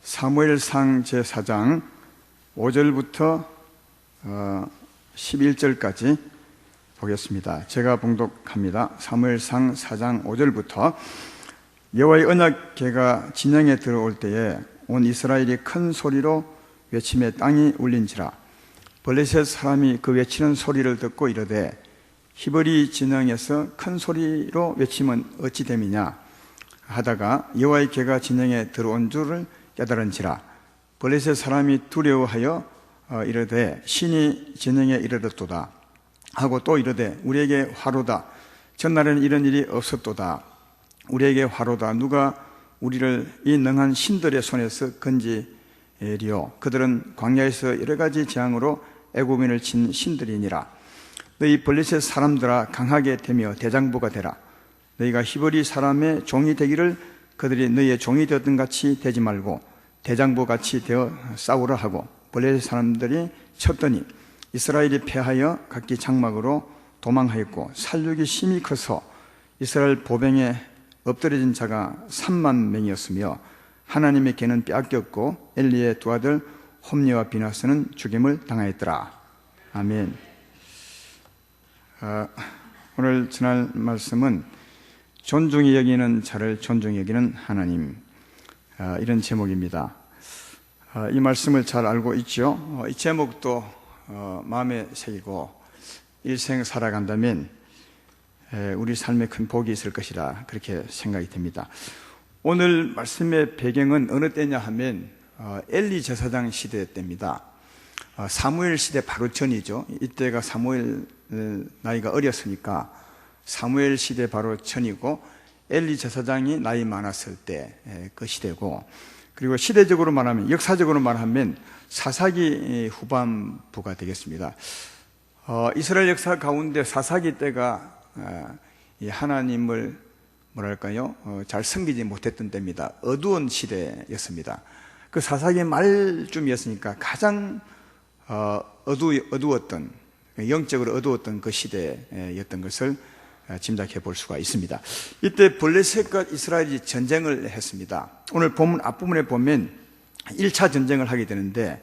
사무엘상 제4장 5절부터 11절까지 보겠습니다. 제가 봉독합니다. 사무엘상 4장 5절부터 여호와의 언약궤가 진영에 들어올 때에 온 이스라엘이 큰 소리로 외치며 땅이 울린지라. 블레셋 사람이 그 외치는 소리를 듣고 이르되 히브리 진영에서 큰 소리로 외치면 어찌 됨이냐 하다가 여호와의 궤가 진영에 들어온 줄을 깨달은지라. 블레셋 사람이 두려워하여 이르되 신이 진영에 이르렀도다 하고 또 이르되 우리에게 화로다. 전날에는 이런 일이 없었도다. 우리에게 화로다. 누가 우리를 이 능한 신들의 손에서 건지리요. 그들은 광야에서 여러 가지 재앙으로 애굽인을 친 신들이니라. 너희 블레셋 사람들아 강하게 되며 대장부가 되라. 너희가 히브리 사람의 종이 되기를 그들이 너희의 종이 되었던 같이 되지 말고 대장부 같이 되어 싸우라 하고 블레셋 사람들이 쳤더니 이스라엘이 패하여 각기 장막으로 도망하였고 살육이 심히 커서 이스라엘 보병에 엎드려진 자가 3만 명이었으며 하나님의 궤는 빼앗겼고 엘리의 두 아들 홈니와 비나스는 죽임을 당하였더라. 아멘. 오늘 전할 말씀은 존중히 여기는 자를 존중히 여기는 하나님, 이런 제목입니다. 이 말씀을 잘 알고 있죠. 이 제목도 마음에 새기고 일생 살아간다면 우리 삶에 큰 복이 있을 것이라 그렇게 생각이 됩니다. 오늘 말씀의 배경은 어느 때냐 하면 엘리 제사장 시대 때입니다. 사무엘 시대 바로 전이죠. 이때가 사무엘 나이가 어렸으니까 사무엘 시대 바로 전이고 엘리 제사장이 나이 많았을 때 그 시대고, 그리고 시대적으로 말하면 역사적으로 말하면 사사기 후반부가 되겠습니다. 이스라엘 역사 가운데 사사기 때가 하나님을 뭐랄까요? 잘 섬기지 못했던 때입니다. 어두운 시대였습니다. 그 사사기 말쯤이었으니까 가장 어두웠던, 영적으로 어두웠던 그 시대였던 것을 짐작해 볼 수가 있습니다. 이때 블레셋과 이스라엘이 전쟁을 했습니다. 오늘 본문 앞부분에 보면 1차 전쟁을 하게 되는데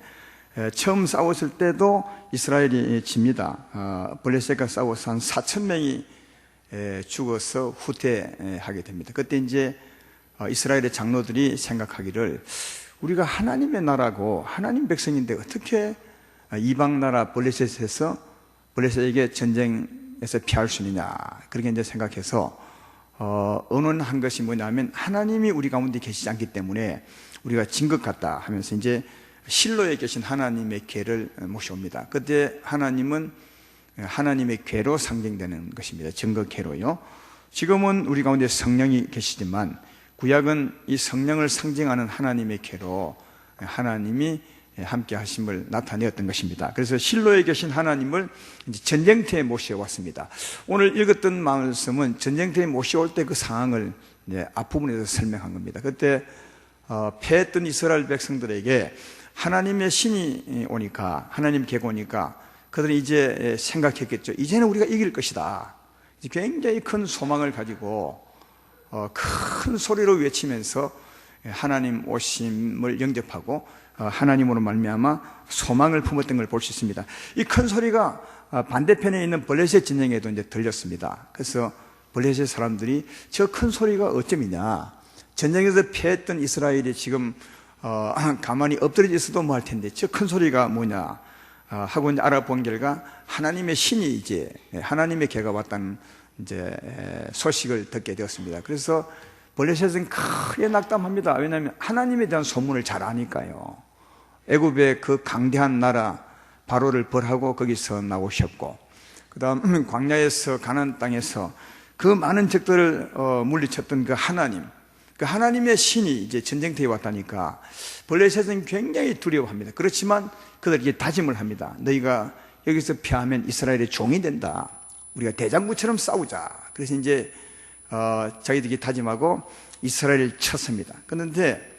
처음 싸웠을 때도 이스라엘이 집니다. 블레셋과 싸워서 한 4,000명이 죽어서 후퇴하게 됩니다. 그때 이제 이스라엘의 장로들이 생각하기를 우리가 하나님의 나라고 하나님 백성인데 어떻게 이방 나라 블레셋에게 전쟁에서 피할 수 있느냐, 그렇게 이제 생각해서 언론한 것이 뭐냐면 하나님이 우리 가운데 계시지 않기 때문에 우리가 진 것 같다 하면서 이제 실로에 계신 하나님의 궤를 모셔옵니다. 그때 하나님은 하나님의 궤로 상징되는 것입니다. 증거궤로요. 지금은 우리 가운데 성령이 계시지만 구약은 이 성령을 상징하는 하나님의 궤로 하나님이 함께 하심을 나타내었던 것입니다. 그래서 실로에 계신 하나님을 이제 전쟁터에 모셔왔습니다. 오늘 읽었던 말씀은 전쟁터에 모셔올 때 그 상황을 이제 앞부분에서 설명한 겁니다. 그때 패했던 이스라엘 백성들에게 하나님의 신이 오니까, 하나님 궤가 오니까 그들은 이제 생각했겠죠. 이제는 우리가 이길 것이다. 굉장히 큰 소망을 가지고 큰 소리로 외치면서 하나님 오심을 영접하고 하나님으로 말미암아 소망을 품었던 걸 볼 수 있습니다. 이 큰 소리가 반대편에 있는 블레셋 진영에도 이제 들렸습니다. 그래서 블레셋 사람들이 저 큰 소리가 어쩜이냐, 전쟁에서 패했던 이스라엘이 지금 가만히 엎드려져 있어도 뭐 할 텐데 저 큰 소리가 뭐냐 하고 이제 알아본 결과 하나님의 신이 이제 하나님의 궤가 왔다는 이제 소식을 듣게 되었습니다. 그래서 블레셋은 크게 낙담합니다. 왜냐하면 하나님에 대한 소문을 잘 아니까요. 애굽의 그 강대한 나라 바로를 벌하고 거기서 나오셨고, 그 다음 광야에서 가나안 땅에서 그 많은 적들을 물리쳤던 그 하나님의 신이 이제 전쟁터에 왔다니까 블레셋은 굉장히 두려워합니다. 그렇지만 그들에게 다짐을 합니다. 너희가 여기서 피하면 이스라엘의 종이 된다. 우리가 대장부처럼 싸우자. 그래서 이제 자기들이 다짐하고 이스라엘을 쳤습니다. 그런데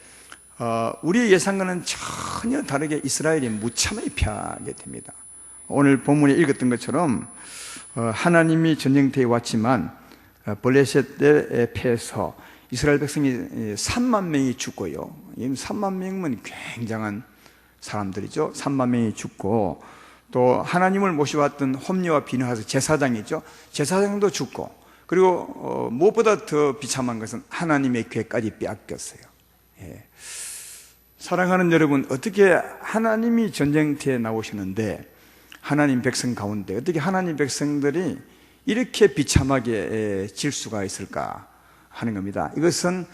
우리의 예상과는 전혀 다르게 이스라엘이 무참하게 패하게 됩니다. 오늘 본문에 읽었던 것처럼 하나님이 전쟁터에 왔지만 블레셋에 패해서 이스라엘 백성이 3만 명이 죽고요. 3만 명이면 굉장한 사람들이죠. 3만 명이 죽고, 또 하나님을 모셔왔던 홈리와 비느하스 제사장이죠. 제사장도 죽고, 그리고 무엇보다 더 비참한 것은 하나님의 궤까지 빼앗겼어요. 예. 사랑하는 여러분, 어떻게 하나님이 전쟁터에 나오시는데 하나님 백성 가운데 어떻게 하나님 백성들이 이렇게 비참하게 질 수가 있을까 하는 겁니다. 이것은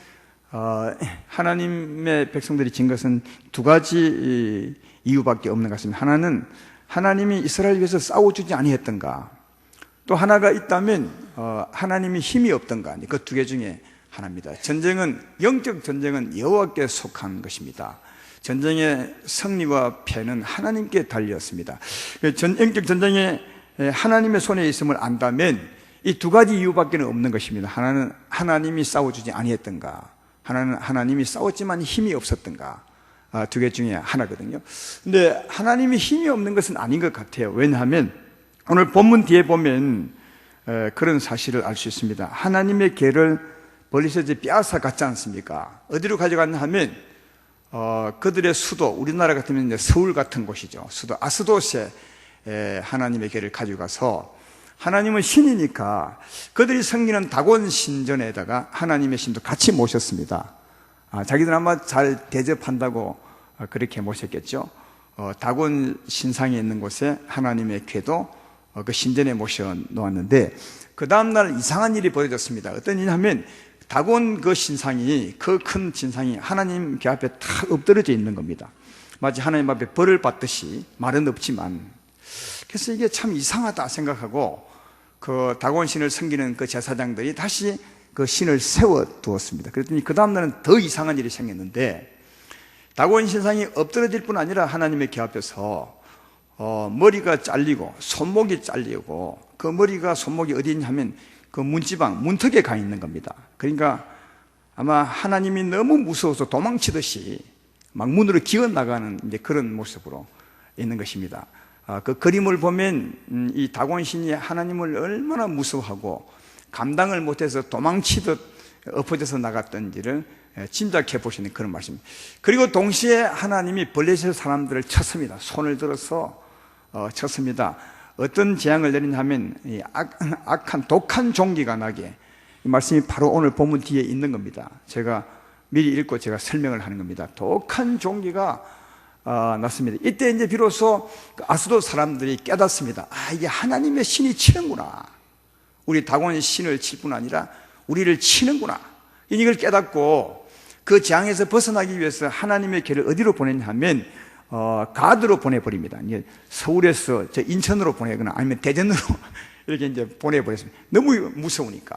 하나님의 백성들이 진 것은 두 가지 이유밖에 없는 것 같습니다. 하나는 하나님이 이스라엘 위해서 싸워주지 아니했던가, 또 하나가 있다면 하나님이 힘이 없던가. 그 두 개 중에 하나입니다. 영적 전쟁은 여호와께 속한 것입니다. 전쟁의 승리와 패는 하나님께 달렸습니다. 영적 전쟁에 하나님의 손에 있음을 안다면 이 두 가지 이유밖에 없는 것입니다. 하나는 하나님이 싸워주지 아니했던가, 하나는 하나님이 싸웠지만 힘이 없었던가. 두 개 중에 하나거든요. 근데 하나님이 힘이 없는 것은 아닌 것 같아요. 왜냐하면 오늘 본문 뒤에 보면 그런 사실을 알 수 있습니다. 하나님의 궤를 블레셋이 빼앗아 갔지 않습니까? 어디로 가져갔냐 하면 그들의 수도, 우리나라 같으면 이제 서울 같은 곳이죠. 수도 아스도시에 하나님의 궤를 가져가서, 하나님은 신이니까 그들이 섬기는 다곤 신전에다가 하나님의 신도 같이 모셨습니다. 자기들 아마 잘 대접한다고 그렇게 모셨겠죠. 다곤 신상이 있는 곳에 하나님의 궤도 그 신전에 모셔 놓았는데, 그 다음날 이상한 일이 벌어졌습니다. 어떤 일이냐면 다곤 그 신상이, 그 큰 신상이 하나님 궤 앞에 탁 엎드려져 있는 겁니다. 마치 하나님 앞에 벌을 받듯이, 말은 없지만. 그래서 이게 참 이상하다 생각하고 그 다곤 신을 섬기는 그 제사장들이 다시 그 신을 세워두었습니다. 그랬더니 그 다음날은 더 이상한 일이 생겼는데, 다곤 신상이 엎드러질 뿐 아니라 하나님의 궤 앞에서 머리가 잘리고 손목이 잘리고, 그 머리가 손목이 어디 있냐면 그 문지방, 문턱에 가 있는 겁니다. 그러니까 아마 하나님이 너무 무서워서 도망치듯이 막 문으로 기어 나가는 이제 그런 모습으로 있는 것입니다. 그 그림을 보면 이 다곤 신이 하나님을 얼마나 무서워하고 감당을 못해서 도망치듯 엎어져서 나갔던지를 짐작해 보시는 그런 말씀입니다. 그리고 동시에 하나님이 블레셋 사람들을 쳤습니다. 손을 들어서 쳤습니다. 어떤 재앙을 내리냐면 악한 독한 종기가 나게, 이 말씀이 바로 오늘 본문 뒤에 있는 겁니다. 제가 미리 읽고 제가 설명을 하는 겁니다. 독한 종기가 났습니다. 이때 이제 비로소 아스도 사람들이 깨닫습니다. 이게 하나님의 신이 치는구나. 우리 다곤 신을 칠 뿐 아니라 우리를 치는구나. 이걸 깨닫고 그 재앙에서 벗어나기 위해서 하나님의 궤를 어디로 보냈냐 하면 가드로 보내버립니다. 이제 서울에서 저 인천으로 보내거나 아니면 대전으로 이렇게 이제 보내버렸습니다. 너무 무서우니까.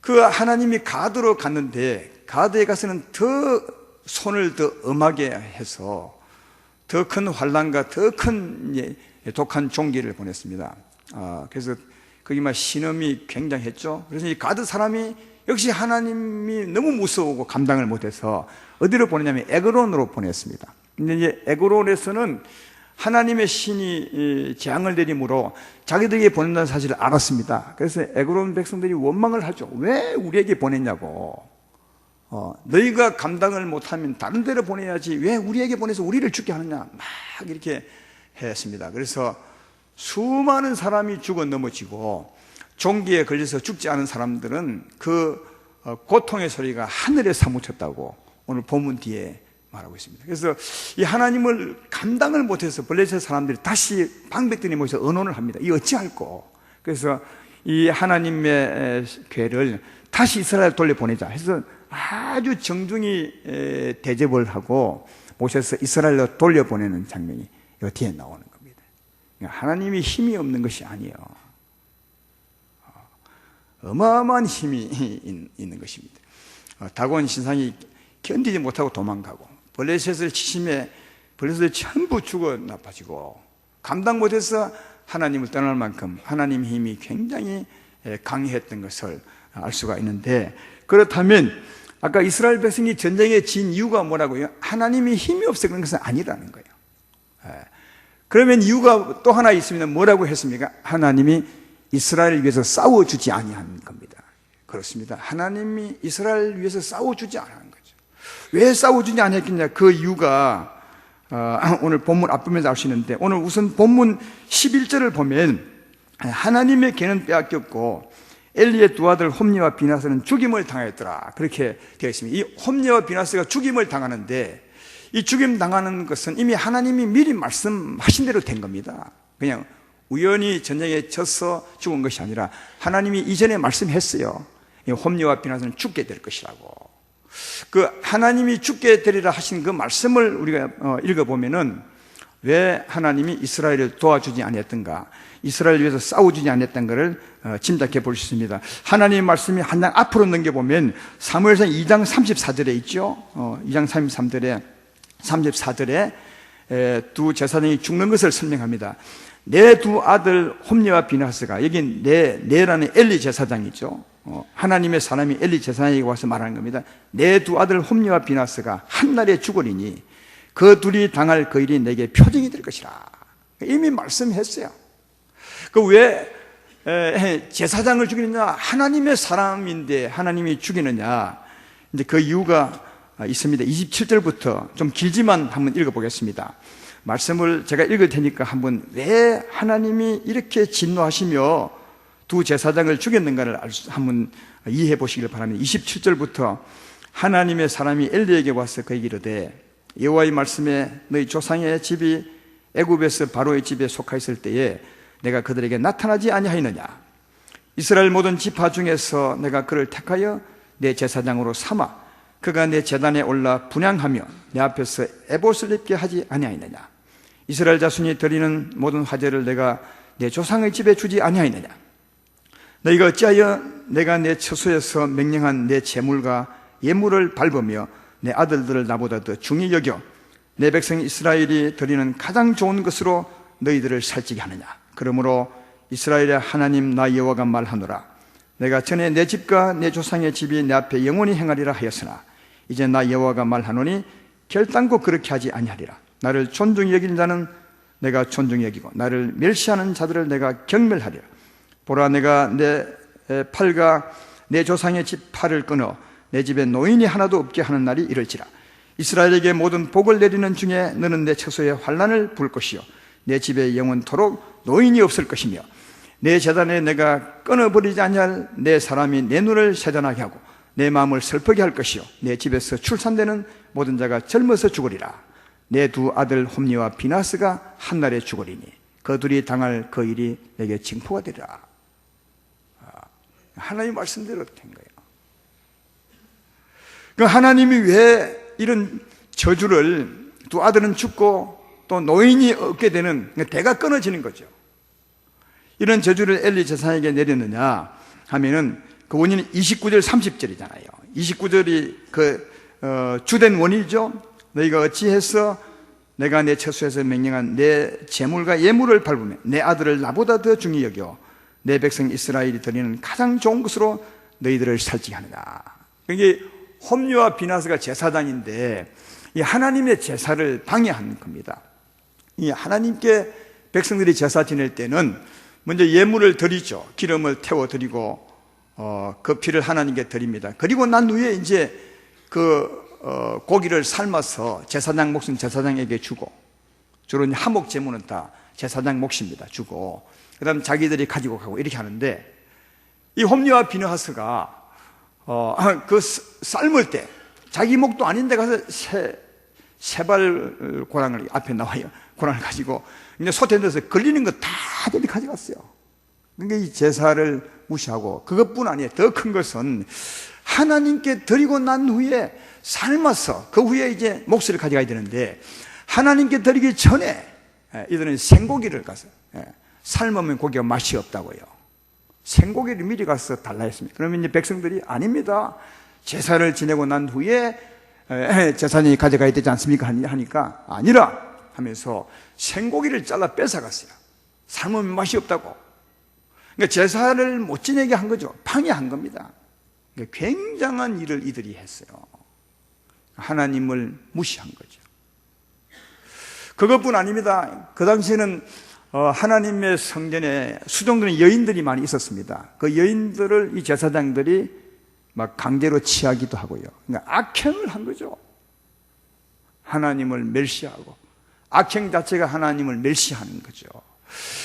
그 하나님이 가드로 갔는데, 가드에 가서는 더 손을 더 엄하게 해서 더 큰 환난과 더 큰 독한 종기를 보냈습니다. 그래서 거기 막 신음이 굉장했죠. 그래서 이 가드 사람이 역시 하나님이 너무 무서우고 감당을 못해서 어디로 보내냐면 에그론으로 보냈습니다. 근데 이제 에그론에서는 하나님의 신이 재앙을 내림으로 자기들에게 보낸다는 사실을 알았습니다. 그래서 에그론 백성들이 원망을 하죠. 왜 우리에게 보냈냐고. 너희가 감당을 못하면 다른 데로 보내야지 왜 우리에게 보내서 우리를 죽게 하느냐, 막 이렇게 했습니다. 그래서 수많은 사람이 죽어 넘어지고 종기에 걸려서 죽지 않은 사람들은 그 고통의 소리가 하늘에 사무쳤다고 오늘 본문 뒤에 말하고 있습니다. 그래서 이 하나님을 감당을 못해서 블레셋 사람들이 다시 방백들이 모여서 의논을 합니다. 이 어찌할꼬. 그래서 이 하나님의 궤를 다시 이스라엘 돌려보내자 해서 아주 정중히 대접을 하고 모셔서 이스라엘로 돌려보내는 장면이 이 뒤에 나오는 겁니다. 하나님이 힘이 없는 것이 아니에요. 어마어마한 힘이 있는 것입니다. 다곤 신상이 견디지 못하고 도망가고, 블레셋을 치심에 블레셋이 전부 죽어 나빠지고, 감당 못해서 하나님을 떠날 만큼 하나님의 힘이 굉장히 강했던 것을 알 수가 있는데, 그렇다면 아까 이스라엘 백성이 전쟁에 진 이유가 뭐라고요? 하나님이 힘이 없어 그런 것은 아니라는 거예요. 그러면 이유가 또 하나 있습니다. 뭐라고 했습니까? 하나님이 이스라엘을 위해서 싸워주지 아니한 겁니다. 그렇습니다. 하나님이 이스라엘 위해서 싸워주지 않은 거죠. 왜 싸워주지 않았겠냐? 그 이유가 오늘 본문 앞부분에서 알 수 있는데, 오늘 우선 본문 11절을 보면 하나님의 계는 빼앗겼고 엘리의 두 아들 홈니와 비나스는 죽임을 당하였더라, 그렇게 되어 있습니다. 이 홈니와 비나스가 죽임을 당하는데, 이 죽임 당하는 것은 이미 하나님이 미리 말씀하신 대로 된 겁니다. 그냥 우연히 전쟁에 져서 죽은 것이 아니라 하나님이 이전에 말씀했어요. 이 홈니와 비나스는 죽게 될 것이라고. 그 하나님이 죽게 되리라 하신 그 말씀을 우리가 읽어보면은 왜 하나님이 이스라엘을 도와주지 않았던가, 이스라엘 위해서 싸워주지 않았던 것을 짐작해 볼 수 있습니다. 하나님의 말씀이 한 장 앞으로 넘겨보면 사무엘상 2장 34절에 있죠. 2장 34절에 두 제사장이 죽는 것을 설명합니다. 내 두 아들 홈니와 비나스가, 여기 내라는 엘리 제사장이죠. 하나님의 사람이 엘리 제사장에게 와서 말하는 겁니다. 내 두 아들 홈니와 비나스가 한날에 죽으리니 그 둘이 당할 그 일이 내게 표징이 될 것이라. 이미 말씀했어요. 그 왜 제사장을 죽이느냐? 하나님의 사람인데 하나님이 죽이느냐? 이제 그 이유가 있습니다. 27절부터 좀 길지만 한번 읽어보겠습니다. 말씀을 제가 읽을 테니까 한번 왜 하나님이 이렇게 진노하시며 두 제사장을 죽였는가를 한번 이해해 보시길 바랍니다. 27절부터 하나님의 사람이 엘리에게 와서 그에게 이르되, 여호와의 말씀에 너희 조상의 집이 애굽에서 바로의 집에 속하 있을 때에 내가 그들에게 나타나지 아니하였느냐? 이스라엘 모든 지파 중에서 내가 그를 택하여 내 제사장으로 삼아 그가 내 제단에 올라 분향하며 내 앞에서 에봇을 입게 하지 아니하였느냐? 이스라엘 자손이 드리는 모든 화제를 내가 내 조상의 집에 주지 아니하였느냐? 너희가 어찌하여 내가 내 처소에서 명령한 내 제물과 예물을 밟으며 내 아들들을 나보다 더 중히 여겨 내 백성 이스라엘이 드리는 가장 좋은 것으로 너희들을 살찌게 하느냐? 그러므로 이스라엘의 하나님 나 여호와가 말하노라. 내가 전에 내 집과 내 조상의 집이 내 앞에 영원히 행하리라 하였으나 이제 나 여호와가 말하노니 결단코 그렇게 하지 아니하리라. 나를 존중히 여기는 자는 내가 존중히 여기고 나를 멸시하는 자들을 내가 경멸하리라. 보라, 내가 내 팔과 내 조상의 집 팔을 끊어 내 집에 노인이 하나도 없게 하는 날이 이럴지라. 이스라엘에게 모든 복을 내리는 중에 너는 내 처소에 환난을 부을 것이요 내 집에 영원토록 노인이 없을 것이며 내 제단에 내가 끊어버리지 아니할 내 사람이 내 눈을 세잔하게 하고 내 마음을 슬프게 할 것이요 내 집에서 출산되는 모든 자가 젊어서 죽으리라. 내 두 아들 홈니와 비나스가 한날에 죽으리니 그 둘이 당할 그 일이 내게 징표가 되리라. 하나님 말씀대로 된 거예요. 그 하나님이 왜 이런 저주를, 두 아들은 죽고 또 노인이 얻게 되는, 대가 끊어지는 거죠. 이런 저주를 엘리 제사장에게 내렸느냐 하면은 그 원인은 29절 30절이잖아요. 29절이 주된 원인이죠. 너희가 어찌해서 내가 내 처소에서 명령한 내 제물과 예물을 밟으며 내 아들을 나보다 더 중히 여겨 내 백성 이스라엘이 드리는 가장 좋은 것으로 너희들을 살찌게 하느냐. 이게 홈니와 비나스가 제사장인데 이 하나님의 제사를 방해하는 겁니다. 이 하나님께 백성들이 제사 지낼 때는 먼저 예물을 드리죠. 기름을 태워 드리고 그 피를 하나님께 드립니다. 그리고 난 후에 이제 고기를 삶아서 제사장 몫은 제사장에게 주고, 주로 하목 제물은 다 제사장 몫입니다. 주고, 그 다음 자기들이 가지고 가고 이렇게 하는데, 이 홈니와 비느하스가 그 삶을 때 자기 목도 아닌데 가서 세발 고랑을 앞에 나와요. 고랑을 가지고 이제 솥에 넣어서 걸리는 거 다들 가져갔어요. 그러니까 이 제사를 무시하고, 그것뿐 아니에요. 더 큰 것은 하나님께 드리고 난 후에 삶아서 그 후에 이제 몫을 가져가야 되는데, 하나님께 드리기 전에 이들은 생고기를 가서 삶으면 고기가 맛이 없다고요. 생고기를 미리 가서 달라 했습니다. 그러면 이제 백성들이 아닙니다. 제사를 지내고 난 후에 제사장이 가져가야 되지 않습니까? 하니까 아니라 하면서 생고기를 잘라 뺏어갔어요. 삶으면 맛이 없다고. 그러니까 제사를 못 지내게 한 거죠. 방해한 겁니다. 그러니까 굉장한 일을 이들이 했어요. 하나님을 무시한 거죠. 그것뿐 아닙니다. 그 당시에는 하나님의 성전에 수종되는 여인들이 많이 있었습니다. 그 여인들을 이 제사장들이 막 강제로 취하기도 하고요. 그러니까 악행을 한 거죠. 하나님을 멸시하고 악행 자체가 하나님을 멸시하는 거죠.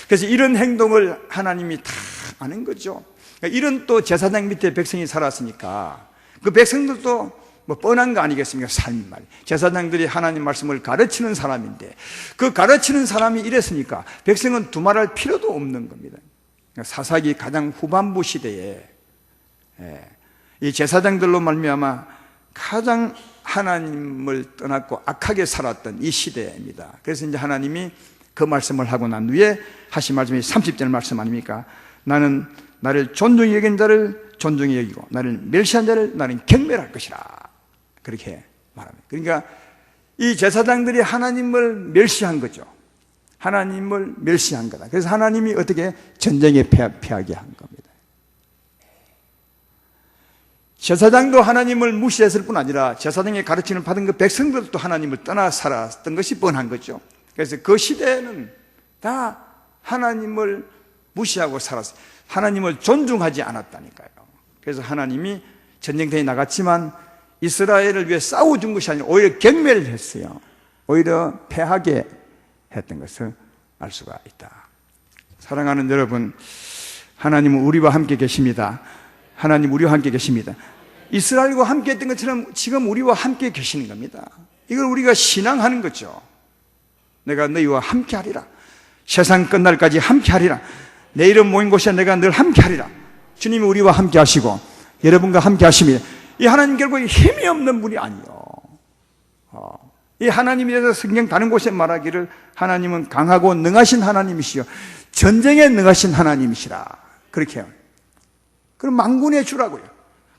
그래서 이런 행동을 하나님이 다 아는 거죠. 그러니까 이런 또 제사장 밑에 백성이 살았으니까 그 백성들도 뭐 뻔한 거 아니겠습니까? 삶이 말이에요. 제사장들이 하나님 말씀을 가르치는 사람인데 그 가르치는 사람이 이랬으니까 백성은 두말할 필요도 없는 겁니다. 그러니까 사사기 가장 후반부 시대에 이 제사장들로 말미암아 가장 하나님을 떠났고 악하게 살았던 이 시대입니다. 그래서 이제 하나님이 그 말씀을 하고 난 후에 하신 말씀이 30절 말씀 아닙니까? 나는 나를 존중히 여긴 자를 존중히 여기고 나를 멸시한 자를 나는 경멸할 것이라, 그렇게 말합니다. 그러니까 이 제사장들이 하나님을 멸시한 거죠. 하나님을 멸시한 거다. 그래서 하나님이 어떻게 전쟁에 패하게 한 겁니다. 제사장도 하나님을 무시했을 뿐 아니라 제사장의 가르침을 받은 그 백성들도 하나님을 떠나 살았던 것이 뻔한 거죠. 그래서 그 시대에는 다 하나님을 무시하고 살았어요. 하나님을 존중하지 않았다니까요. 그래서 하나님이 전쟁터에 나갔지만 이스라엘을 위해 싸워준 것이 아니라 오히려 경멸을 했어요. 오히려 패하게 했던 것을 알 수가 있다. 사랑하는 여러분, 하나님은 우리와 함께 계십니다. 하나님 우리와 함께 계십니다. 이스라엘과 함께 했던 것처럼 지금 우리와 함께 계시는 겁니다. 이걸 우리가 신앙하는 거죠. 내가 너희와 함께 하리라. 세상 끝날까지 함께 하리라. 내 이름 모인 곳에 내가 늘 함께 하리라. 주님이 우리와 함께 하시고 여러분과 함께 하십니다. 이 하나님 결국 힘이 없는 분이 아니요. 이 하나님에 대해서 성경 다른 곳에 말하기를 하나님은 강하고 능하신 하나님이시요 전쟁에 능하신 하나님이시라, 그렇게 해요. 그럼 만군의 주라고요.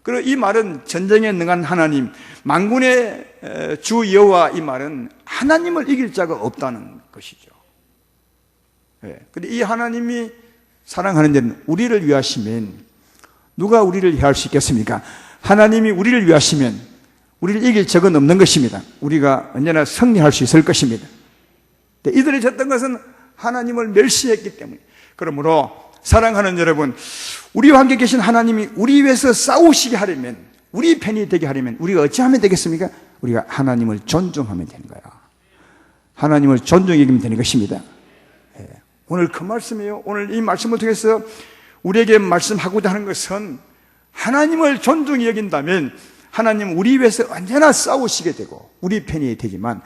그리고 이 말은 전쟁에 능한 하나님, 만군의 주 여호와, 이 말은 하나님을 이길 자가 없다는 것이죠. 그런데 이 하나님이 사랑하는 데는 우리를 위하시면 누가 우리를 해할 수 있겠습니까? 하나님이 우리를 위하시면 우리를 이길 적은 없는 것입니다. 우리가 언제나 승리할 수 있을 것입니다. 이들이 졌던 것은 하나님을 멸시했기 때문에. 그러므로 사랑하는 여러분, 우리와 함께 계신 하나님이 우리 위해서 싸우시게 하려면, 우리 편이 되게 하려면 우리가 어찌하면 되겠습니까? 우리가 하나님을 존중하면 되는 거예요. 하나님을 존중해 주면 되는 것입니다. 오늘 그 말씀이에요. 오늘 이 말씀을 통해서 우리에게 말씀하고자 하는 것은 하나님을 존중히 여긴다면 하나님 우리 위해서 언제나 싸우시게 되고 우리 편이 되지만,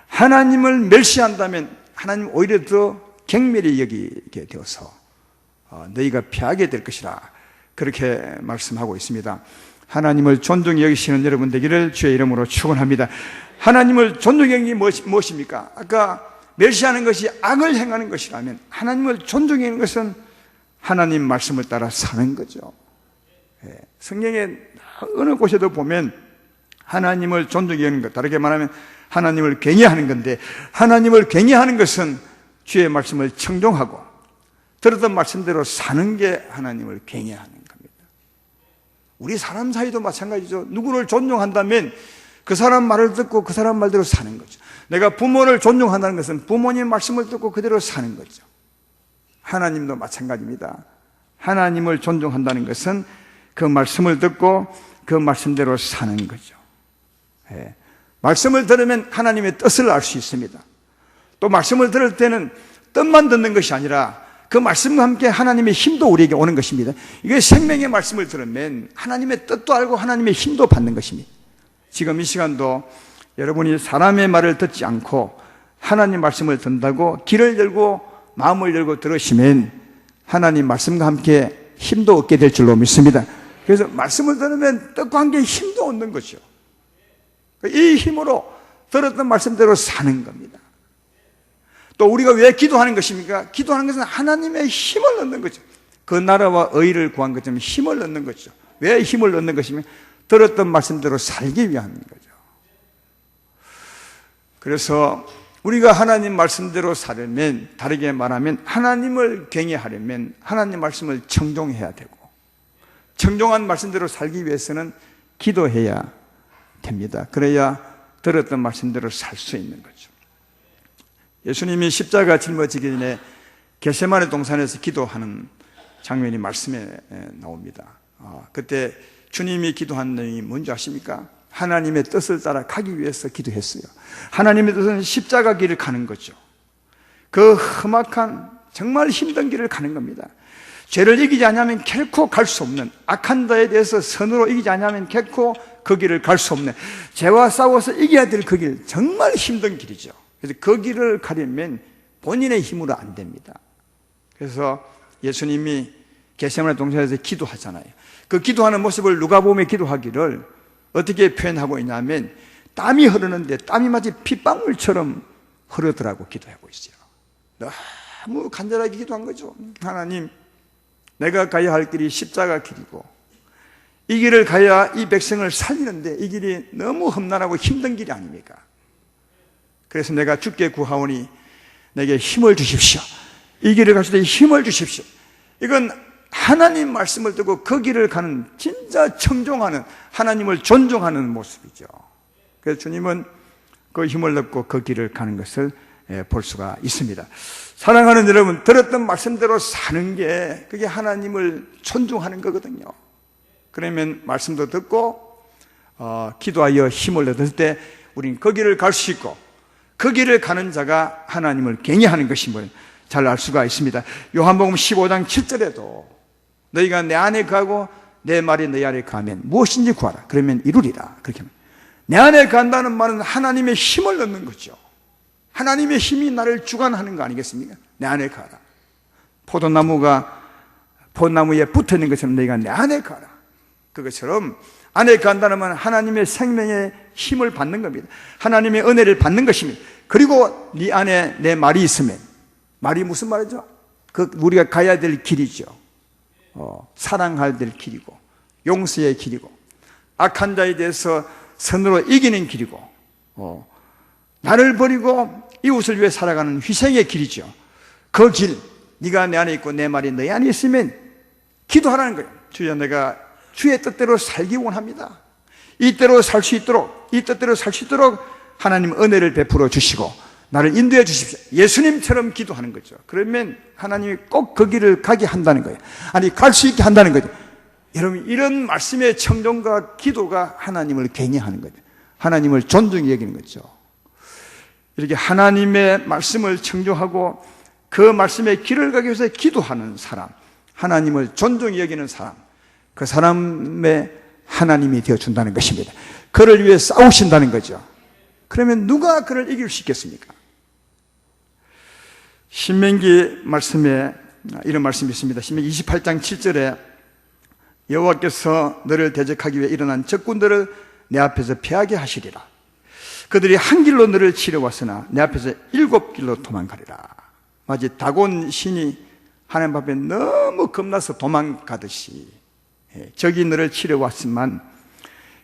하나님을 멸시한다면 하나님 오히려 더 경멸히 여기게 되어서 너희가 피하게 될 것이라, 그렇게 말씀하고 있습니다. 하나님을 존중히 여기시는 여러분 되기를 주의 이름으로 축원합니다. 하나님을 존중히 여기는 것이 무엇입니까? 아까 멸시하는 것이 악을 행하는 것이라면 하나님을 존중히 여기는 것은 하나님 말씀을 따라 사는 거죠. 성경에 어느 곳에도 보면 하나님을 존중히 여기는 것, 다르게 말하면 하나님을 경외하는 건데, 하나님을 경외하는 것은 주의 말씀을 청종하고 들었던 말씀대로 사는 게 하나님을 경외하는 겁니다. 우리 사람 사이도 마찬가지죠. 누구를 존중한다면 그 사람 말을 듣고 그 사람 말대로 사는 거죠. 내가 부모를 존중한다는 것은 부모님 말씀을 듣고 그대로 사는 거죠. 하나님도 마찬가지입니다. 하나님을 존중한다는 것은 그 말씀을 듣고 그 말씀대로 사는 거죠. 말씀을 들으면 하나님의 뜻을 알 수 있습니다. 또 말씀을 들을 때는 뜻만 듣는 것이 아니라 그 말씀과 함께 하나님의 힘도 우리에게 오는 것입니다. 이게 생명의 말씀을 들으면 하나님의 뜻도 알고 하나님의 힘도 받는 것입니다. 지금 이 시간도 여러분이 사람의 말을 듣지 않고 하나님 말씀을 듣는다고 귀를 열고 마음을 열고 들으시면 하나님 말씀과 함께 힘도 얻게 될 줄로 믿습니다. 그래서 말씀을 들으면 뜻과 함께 힘도 얻는 거죠. 이 힘으로 들었던 말씀대로 사는 겁니다. 또 우리가 왜 기도하는 것입니까? 기도하는 것은 하나님의 힘을 얻는 거죠. 그 나라와 의를 구한 것처럼 힘을 얻는 거죠. 왜 힘을 얻는 것이면 들었던 말씀대로 살기 위한 거죠. 그래서 우리가 하나님 말씀대로 살려면, 다르게 말하면 하나님을 경외하려면 하나님 말씀을 청종해야 되고, 청종한 말씀대로 살기 위해서는 기도해야 됩니다. 그래야 들었던 말씀대로 살 수 있는 거죠. 예수님이 십자가 짊어지기 전에 겟세마네 동산에서 기도하는 장면이 말씀에 나옵니다. 그때 주님이 기도한 내용이 뭔지 아십니까? 하나님의 뜻을 따라 가기 위해서 기도했어요. 하나님의 뜻은 십자가 길을 가는 거죠. 그 험악한 정말 힘든 길을 가는 겁니다. 죄를 이기지 않으면 결코 갈 수 없는, 악한 자에 대해서 선으로 이기지 않으면 결코 그 길을 갈 수 없는, 죄와 싸워서 이겨야 될 그 길, 정말 힘든 길이죠. 그래서 그 길을 가려면 본인의 힘으로 안 됩니다. 그래서 예수님이 겟세마네 동산에서 기도하잖아요. 그 기도하는 모습을 누가복음에 기도하기를 어떻게 표현하고 있냐면, 땀이 흐르는데 땀이 마치 핏방울처럼 흐르더라고 기도하고 있어요. 너무 간절하게 기도한 거죠. 하나님, 내가 가야 할 길이 십자가 길이고 이 길을 가야 이 백성을 살리는데 이 길이 너무 험난하고 힘든 길이 아닙니까? 그래서 내가 주께 구하오니 내게 힘을 주십시오. 이 길을 갈 수 있게 힘을 주십시오. 이건 하나님 말씀을 듣고 그 길을 가는 진짜 청종하는, 하나님을 존중하는 모습이죠. 그래서 주님은 그 힘을 얻고 그 길을 가는 것을 볼 수가 있습니다. 사랑하는 여러분, 들었던 말씀대로 사는 게 그게 하나님을 존중하는 거거든요. 그러면 말씀도 듣고 기도하여 힘을 얻을 때 우리는 그 길을 갈 수 있고, 그 길을 가는 자가 하나님을 경외하는 것임을 잘 알 수가 있습니다. 요한복음 15장 7절에도 너희가 내 안에 거하고 내 말이 너희 안에 거하면 무엇인지 구하라. 그러면 이루리라. 그렇게 합니다. 내 안에 거한다는 말은 하나님의 힘을 얻는 거죠. 하나님의 힘이 나를 주관하는 거 아니겠습니까? 내 안에 거하라. 포도나무가 포도나무에 붙어 있는 것처럼 너희가 내 안에 거하라. 그것처럼 안에 거한다는 말은 하나님의 생명의 힘을 받는 겁니다. 하나님의 은혜를 받는 것입니다. 그리고 네 안에 내 말이 있으면, 말이 무슨 말이죠? 그 우리가 가야 될 길이죠. 사랑할 될 길이고, 용서의 길이고, 악한 자에 대해서 선으로 이기는 길이고, 나를 버리고 이웃을 위해 살아가는 희생의 길이죠. 그 길, 네가 내 안에 있고 내 말이 너희 안에 있으면 기도하라는 거예요. 주여, 내가 주의 뜻대로 살기 원합니다. 이대로 살 수 있도록, 이 뜻대로 살 수 있도록 하나님 은혜를 베풀어 주시고 나를 인도해 주십시오. 예수님처럼 기도하는 거죠. 그러면 하나님이 꼭 그 길을 가게 한다는 거예요. 아니, 갈 수 있게 한다는 거죠. 여러분, 이런 말씀의 청정과 기도가 하나님을 경외하는 거죠. 하나님을 존중히 여기는 거죠. 이렇게 하나님의 말씀을 청정하고 그 말씀의 길을 가기 위해서 기도하는 사람, 하나님을 존중히 여기는 사람, 그 사람의 하나님이 되어준다는 것입니다. 그를 위해 싸우신다는 거죠. 그러면 누가 그를 이길 수 있겠습니까? 신명기 말씀에 이런 말씀이 있습니다. 신명기 28장 7절에 여호와께서 너를 대적하기 위해 일어난 적군들을 내 앞에서 피하게 하시리라. 그들이 한 길로 너를 치러왔으나 내 앞에서 7길로 도망가리라. 마치 다곤 신이 하나님 앞에 너무 겁나서 도망가듯이 적이 너를 치러왔지만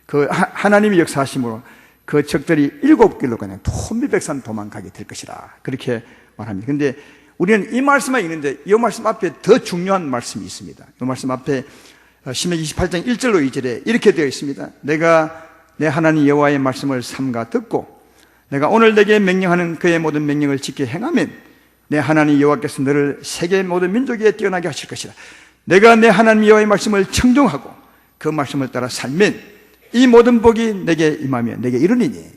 그 하나님의 역사하심으로 그 적들이 7길로 그냥 혼비백산 도망가게 될 것이라. 그렇게 말합니다. 그런데 우리는 이 말씀만 있는데 이 말씀 앞에 더 중요한 말씀이 있습니다. 이 말씀 앞에 신명기 28장 1절로 2절에 이렇게 되어 있습니다. 내가 내 하나님 여호와의 말씀을 삼가 듣고 내가 오늘 내게 명령하는 그의 모든 명령을 지켜 행하면 내 하나님 여호와께서 너를 세계 모든 민족에 뛰어나게 하실 것이라. 내가 내 하나님 여호와의 말씀을 청종하고 그 말씀을 따라 살면 이 모든 복이 내게 임하며 내게 이르니니.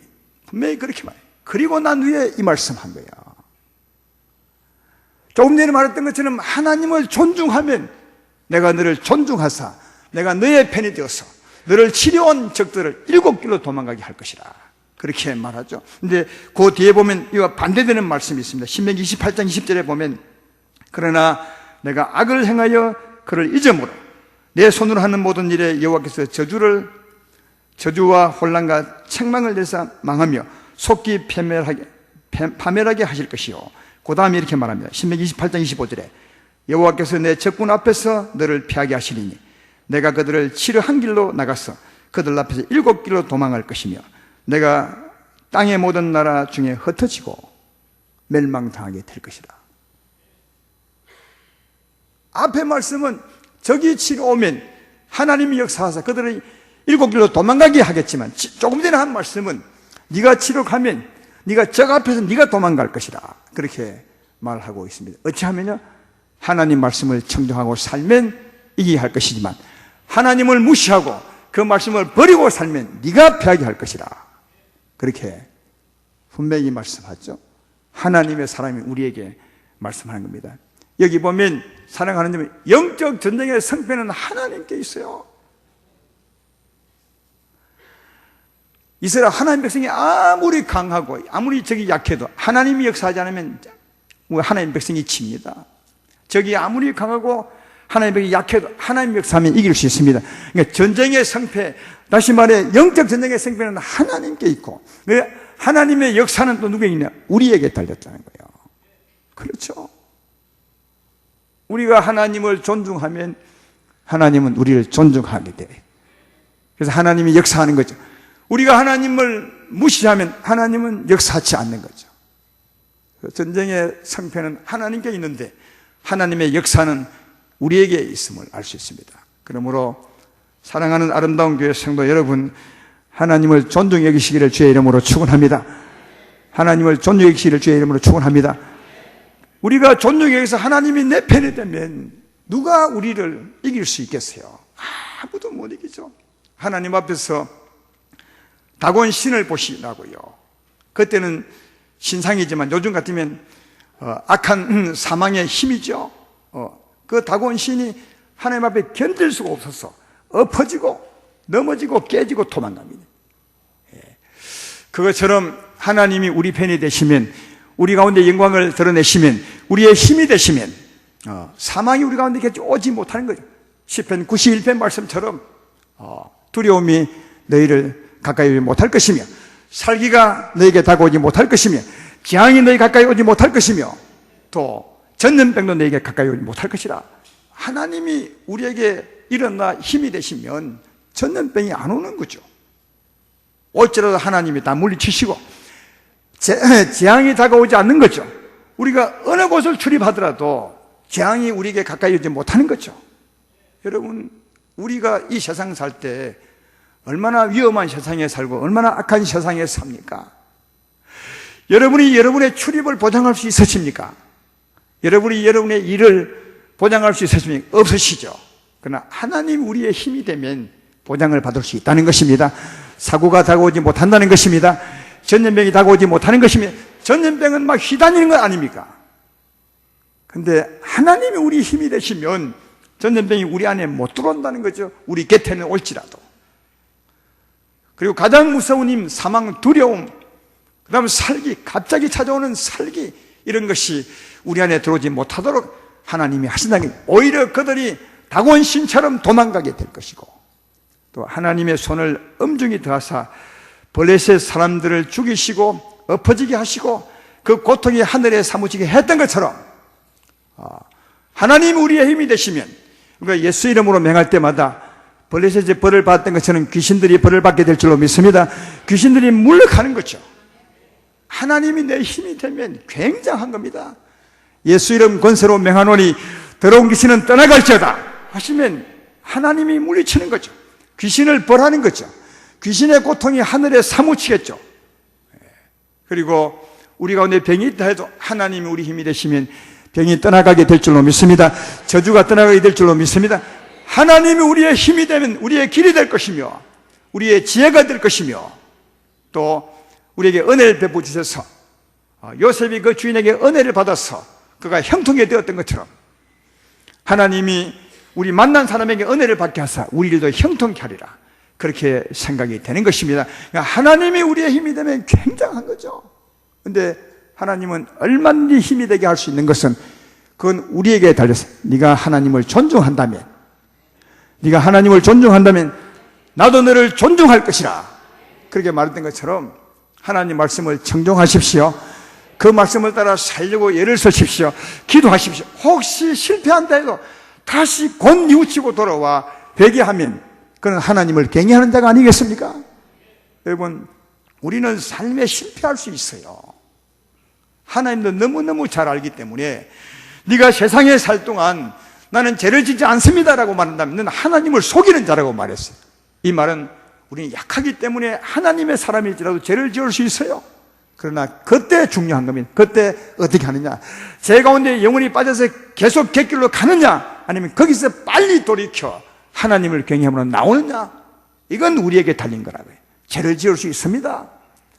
분명히 그렇게 말해요. 그리고 난 후에 이 말씀한 거야. 조금 전에 말했던 것처럼 하나님을 존중하면 내가 너를 존중하사 내가 너의 편이 되어서 너를 치려온 적들을 7길로 도망가게 할 것이라. 그렇게 말하죠. 근데 그 뒤에 보면 이와 반대되는 말씀이 있습니다. 신명기 28장 20절에 보면 그러나 내가 악을 행하여 그를 잊음으로 내 손으로 하는 모든 일에 여호와께서 저주와 혼란과 책망을 내사 망하며 속기 파멸하게 하실 것이요. 그 다음에 이렇게 말합니다. 신명기 28장 25절에 여호와께서 내 적군 앞에서 너를 피하게 하시리니 내가 그들을 치러 한 길로 나가서 그들 앞에서 7길로 도망할 것이며 내가 땅의 모든 나라 중에 흩어지고 멸망당하게 될 것이다. 앞의 말씀은 적이 치러 오면 하나님이 역사하사 그들을 7길로 도망가게 하겠지만 조금 전에 한 말씀은 네가 치러 가면 네가 적 앞에서 네가 도망갈 것이다. 그렇게 말하고 있습니다. 어찌하면요, 하나님 말씀을 청정하고 살면 이기게 할 것이지만 하나님을 무시하고 그 말씀을 버리고 살면 네가 패하게 할 것이라. 그렇게 분명히 말씀하죠. 하나님의 사람이 우리에게 말씀하는 겁니다. 여기 보면 사랑하는 점, 영적 전쟁의 성패는 하나님께 있어요. 이스라엘 하나님 백성이 아무리 강하고 아무리 적이 약해도 하나님이 역사하지 않으면 하나님 백성이 칩니다. 적이 아무리 강하고 하나님 백성이 약해도 하나님 역사하면 이길 수 있습니다. 그러니까 전쟁의 성패, 다시 말해 영적 전쟁의 성패는 하나님께 있고 하나님의 역사는 또 누구에게 있냐? 우리에게 달렸다는 거예요. 그렇죠. 우리가 하나님을 존중하면 하나님은 우리를 존중하게 돼요. 그래서 하나님이 역사하는 거죠. 우리가 하나님을 무시하면 하나님은 역사하지 않는 거죠. 전쟁의 성패는 하나님께 있는데 하나님의 역사는 우리에게 있음을 알 수 있습니다. 그러므로 사랑하는 아름다운 교회 성도 여러분, 하나님을 존중히 여기시기를 주의 이름으로 축원합니다. 하나님을 존중히 여기시기를 주의 이름으로 축원합니다. 우리가 존중히 여기서 하나님이 내 편이 되면 누가 우리를 이길 수 있겠어요? 아무도 못 이기죠. 하나님 앞에서 다곤 신을 보시라고요. 그때는 신상이지만 요즘 같으면 악한 사망의 힘이죠. 그 다곤 신이 하나님 앞에 견딜 수가 없어서 엎어지고 넘어지고 깨지고 도망갑니다. 그것처럼 하나님이 우리 편이 되시면, 우리 가운데 영광을 드러내시면, 우리의 힘이 되시면 사망이 우리 가운데 오지 못하는 거죠. 시편 91편 말씀처럼 두려움이 너희를 가까이 오지 못할 것이며 살기가 너에게 다가오지 못할 것이며 재앙이 너희 가까이 오지 못할 것이며 또 전염병도 너에게 가까이 오지 못할 것이라. 하나님이 우리에게 일어나 힘이 되시면 전염병이 안 오는 거죠. 올지라도 하나님이 다 물리치시고 재앙이 다가오지 않는 거죠. 우리가 어느 곳을 출입하더라도 재앙이 우리에게 가까이 오지 못하는 거죠. 여러분, 우리가 이 세상 살 때 얼마나 위험한 세상에 살고 얼마나 악한 세상에 삽니까? 여러분이 여러분의 출입을 보장할 수 있으십니까? 여러분이 여러분의 일을 보장할 수 있으십니까? 없으시죠. 그러나 하나님 우리의 힘이 되면 보장을 받을 수 있다는 것입니다. 사고가 다가오지 못한다는 것입니다. 전염병이 다가오지 못하는 것입니다. 전염병은 막 휘다니는 것 아닙니까? 근데 하나님이 우리 힘이 되시면 전염병이 우리 안에 못 들어온다는 거죠. 우리 곁에는 올지라도. 그리고 가장 무서운 힘, 사망, 두려움, 그 다음 살기, 갑자기 찾아오는 살기, 이런 것이 우리 안에 들어오지 못하도록 하나님이 하신다는 게, 오히려 그들이 다곤신처럼 도망가게 될 것이고, 또 하나님의 손을 엄중히 더하사 블레셋 사람들을 죽이시고 엎어지게 하시고 그 고통이 하늘에 사무치게 했던 것처럼 하나님 우리의 힘이 되시면, 우리가 예수 이름으로 맹할 때마다 블레셋의 벌을 받았던 것처럼 귀신들이 벌을 받게 될 줄로 믿습니다. 귀신들이 물러가는 거죠. 하나님이 내 힘이 되면 굉장한 겁니다. 예수 이름 권세로 맹하노니 더러운 귀신은 떠나갈지어다 하시면 하나님이 물리치는 거죠. 귀신을 벌하는 거죠. 귀신의 고통이 하늘에 사무치겠죠. 그리고 우리 가운데 병이 있다 해도 하나님이 우리 힘이 되시면 병이 떠나가게 될 줄로 믿습니다. 저주가 떠나가게 될 줄로 믿습니다. 하나님이 우리의 힘이 되면 우리의 길이 될 것이며 우리의 지혜가 될 것이며 또 우리에게 은혜를 베풀어 주셔서 요셉이 그 주인에게 은혜를 받아서 그가 형통이 되었던 것처럼 하나님이 우리 만난 사람에게 은혜를 받게 하사 우리들도 형통케 하리라, 그렇게 생각이 되는 것입니다. 그러니까 하나님이 우리의 힘이 되면 굉장한 거죠. 그런데 하나님은 얼마든지 힘이 되게 할 수 있는 것은 그건 우리에게 달렸어요. 네가 하나님을 존중한다면, 네가 하나님을 존중한다면 나도 너를 존중할 것이라, 그렇게 말했던 것처럼 하나님 말씀을 청종하십시오. 그 말씀을 따라 살려고 예를 서십시오. 기도하십시오. 혹시 실패한다 해도 다시 곧 뉘우치고 돌아와 회개하면 그는 하나님을 경외하는 자가 아니겠습니까? 여러분, 우리는 삶에 실패할 수 있어요. 하나님도 너무너무 잘 알기 때문에 네가 세상에 살 동안 나는 죄를 짓지 않습니다라고 말한다면 너는 하나님을 속이는 자라고 말했어요. 이 말은 우리는 약하기 때문에 하나님의 사람일지라도 죄를 지을 수 있어요. 그러나 그때 중요한 겁니다. 그때 어떻게 하느냐, 죄 가운데 영혼이 빠져서 계속 갯길로 가느냐, 아니면 거기서 빨리 돌이켜 하나님을 경외함으로 나오느냐, 이건 우리에게 달린 거라고요. 죄를 지을 수 있습니다.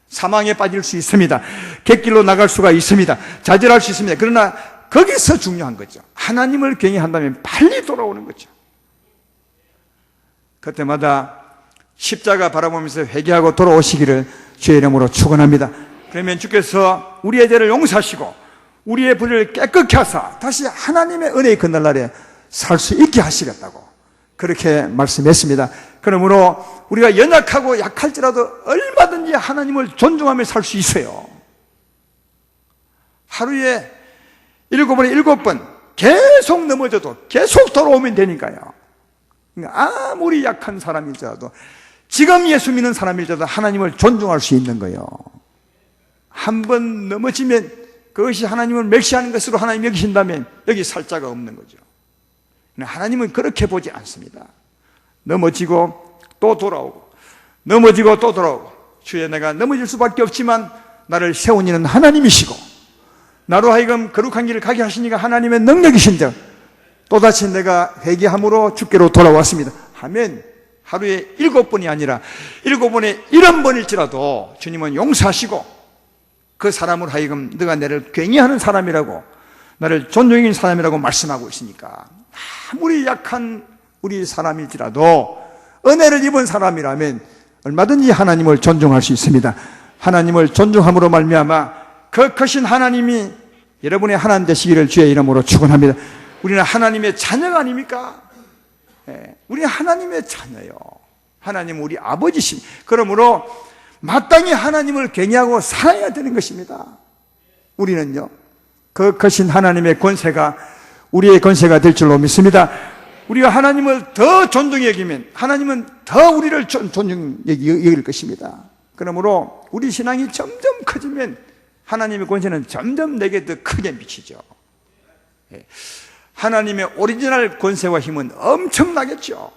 사망에 빠질 수 있습니다. 객길로 나갈 수가 있습니다. 좌절할 수 있습니다. 그러나 거기서 중요한 거죠. 하나님을 경외한다면 빨리 돌아오는 거죠. 그때마다 십자가 바라보면서 회개하고 돌아오시기를 주의 이름으로 축원합니다. 그러면 주께서 우리의 죄를 용서하시고 우리의 불의를 깨끗게 하사 다시 하나님의 은혜의 그날날에 살 수 있게 하시겠다고 그렇게 말씀했습니다. 그러므로 우리가 연약하고 약할지라도 얼마든지 하나님을 존중하며 살 수 있어요. 하루에 7번에 7번 계속 넘어져도 계속 돌아오면 되니까요. 아무리 약한 사람일지라도 지금 예수 믿는 사람일지라도 하나님을 존중할 수 있는 거예요. 한 번 넘어지면 그것이 하나님을 멸시하는 것으로 하나님 여기신다면 여기 살 자가 없는 거죠. 하나님은 그렇게 보지 않습니다. 넘어지고 또 돌아오고 넘어지고 또 돌아오고 주여 내가 넘어질 수밖에 없지만 나를 세운 이는 하나님이시고 나로 하여금 거룩한 길을 가게 하시니까 하나님의 능력이신데 또다시 내가 회개함으로 주께로 돌아왔습니다 하면 하루에 7번이 아니라 7번에 70번일지라도 주님은 용서하시고 그 사람으로 하여금 너가 나를 경외하는 사람이라고 나를 존중하는 사람이라고 말씀하고 있으니까 아무리 약한 우리 사람일지라도 은혜를 입은 사람이라면 얼마든지 하나님을 존중할 수 있습니다. 하나님을 존중함으로 말미암아 그 크신 하나님이 여러분의 하나님 되시기를 주의 이름으로 축원합니다. 우리는 하나님의 자녀가 아닙니까? 우리 하나님의 자녀요. 하나님은 우리 아버지십니다. 그러므로 마땅히 하나님을 경외하고 살아야 되는 것입니다. 우리는요, 그 크신 하나님의 권세가 우리의 권세가 될 줄로 믿습니다. 우리가 하나님을 더 존중히 여기면 하나님은 더 우리를 존중히 여길 것입니다. 그러므로 우리 신앙이 점점 커지면 하나님의 권세는 점점 내게 더 크게 미치죠. 하나님의 오리지널 권세와 힘은 엄청나겠죠.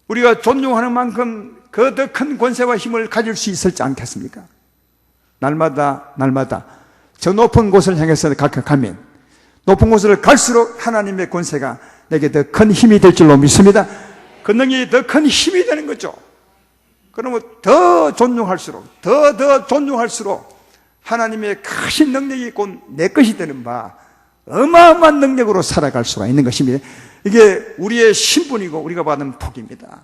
우리가 존중하는 만큼 그 더 큰 권세와 힘을 가질 수 있을지 않겠습니까? 날마다 저 높은 곳을 향해서 가면 높은 곳을 갈수록 하나님의 권세가 내게 더 큰 힘이 될 줄로 믿습니다. 그 능력이 더 큰 힘이 되는 거죠. 그러면 더 존중할수록 더 존중할수록 하나님의 크신 능력이 곧 내 것이 되는 바 어마어마한 능력으로 살아갈 수가 있는 것입니다. 이게 우리의 신분이고 우리가 받은 복입니다.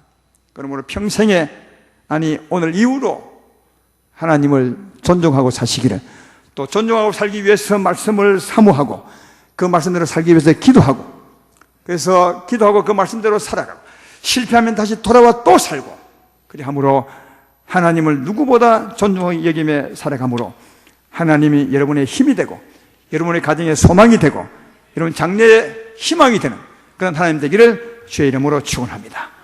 그러므로 평생에 아니 오늘 이후로 하나님을 존중하고 사시기를 또 존중하고 살기 위해서 말씀을 사모하고 그 말씀대로 살기 위해서 기도하고 그래서 기도하고 그 말씀대로 살아가고 실패하면 다시 돌아와 또 살고 그리 함으로 하나님을 누구보다 존중하게 여기며 살아가므로 하나님이 여러분의 힘이 되고 여러분의 가정의 소망이 되고 여러분 장래의 희망이 되는 그런 하나님 되기를 주의 이름으로 축원합니다.